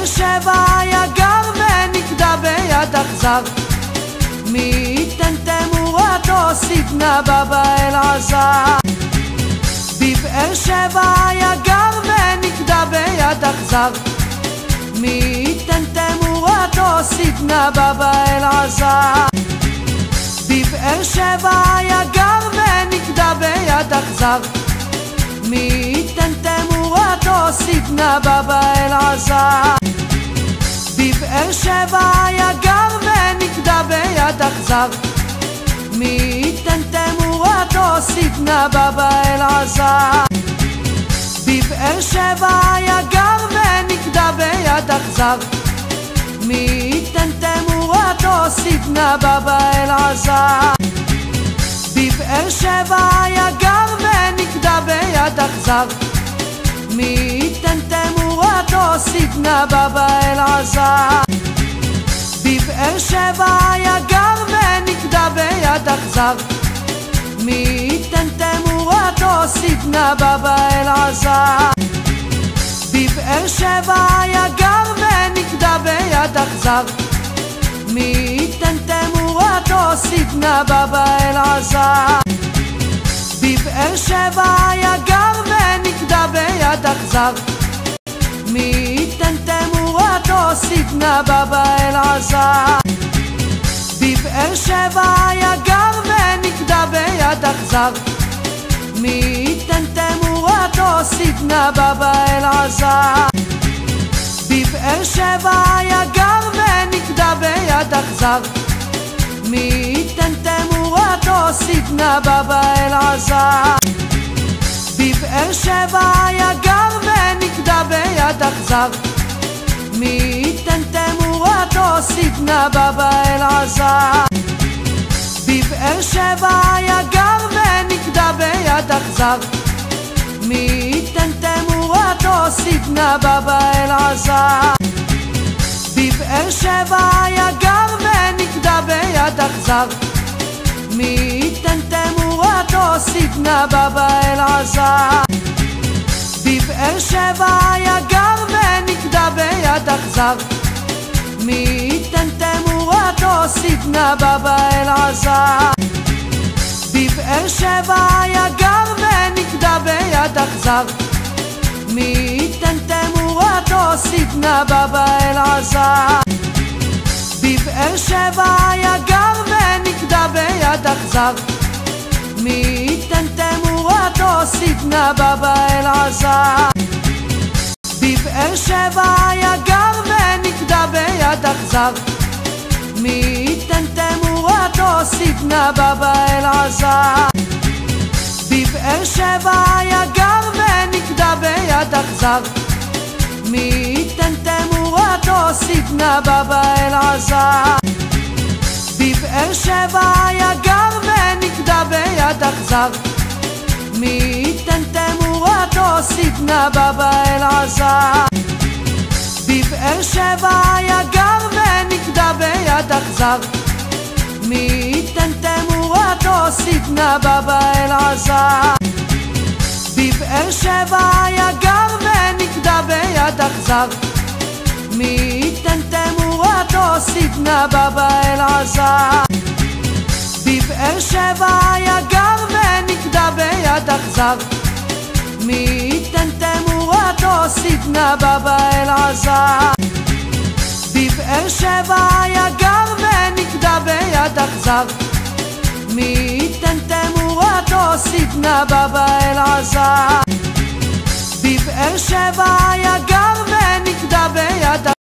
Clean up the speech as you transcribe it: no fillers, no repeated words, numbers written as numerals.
בבאר שבע היה גר ונקדע ביד אכזר, מי ייתן תמורתו סדנה בבא אלעזר. בבאר שבע היה גר ונקדע ביד אכזר, מי ייתן תמורתו סדנה בבא אלעזר. בבאר שבע היה גר ונקדע ביד אכזר, מי ייתן תמורתו סדנה בבא אלעזר. בבאר שבע היה גר ונקדע ביד אכזר, מי ייתן תמורתו סדנה בבא אלעזר. בבאר שבע היה גר ונקדע ביד אכזר, מי ייתן תמורתו סדנה בבא אלעזר. בבאר שבע היה גר ונקדע ביד אכזר, מי ייתן תמורתו סדנה בבא אלעזר. בבאר שבע היה גר ונקדע ביד אכזר, מי ייתן תמורתו סדנה בבא אלעזר. בבאר שבע היה גר ונקדע ביד אכזר, מי ייתן תמורתו סדנה בבא אלעזר. בבאר שבע היה גר ונקדע ביד אכזר, מי ייתן תמורתו סדנה בבא אלעזר. בבאר שבע היה גר ונקדע ביד אכזר, מי ייתן תמורתו סדנה בבא אלעזר. בבאר שבע היה גר ונקדע ביד אכזר, מי ייתן תמורתו סדנה בבא אלעזר. בבאר שבע היה גר ונקדע ביד אכזר, מי ייתן תמורתו סדנה בבא אלעזר. בבאר שבע היה גר ונקדע ביד אכזר, מי ייתן תמורתו סדנה בבא אלעזר. בבאר שבע היה גר ונקדע ביד אכזר, מי ייתן תמורתו סדנה בבא אלעזר. בבאר שבע היה גר ונקדע ביד אכזר, מי ייתן תמורתו סדנה בבא אלעזר. בבאר שבע היה גר ונקדע ביד אכזר, מי ייתן תמורתו סדנה בבא אלעזר. בבאר שבע היה גר ונקדע ביד אכזר, מי ייתן תמורתו סדנה בבא אלעזר. בבאר שבע היה גר ונקדע ביד אכזר, מי ייתן תמורתו סדנה בבא אלעזר. בבאר שבע היה גר ונקדע ביד אכזר, מי ייתן תמורתו סדנה בבא אלעזר. בבאר שבע היה גר ונקדע ביד אכזר, מי ייתן תמורתו סדנה בבא אלעזר. בבאר שבע היה גר ונקדע ביד אכזר, מי ייתן תמורתו סדנה בבא אלעזר. בבאר שבע היה גר ונקדע ביד אכזר, מי ייתן תמורתו סדנה בבא אלעזר. בבאר שבע היה גר ונקדע ביד אכזר, מי ייתן תמורתו סדנה בבא אלעזר. בבאר שבע היה גר ונקדע ביד אכזר, מי ייתן תמורתו סדנה בבא אלעזר. בבאר שבע היה גר ונקדע ביד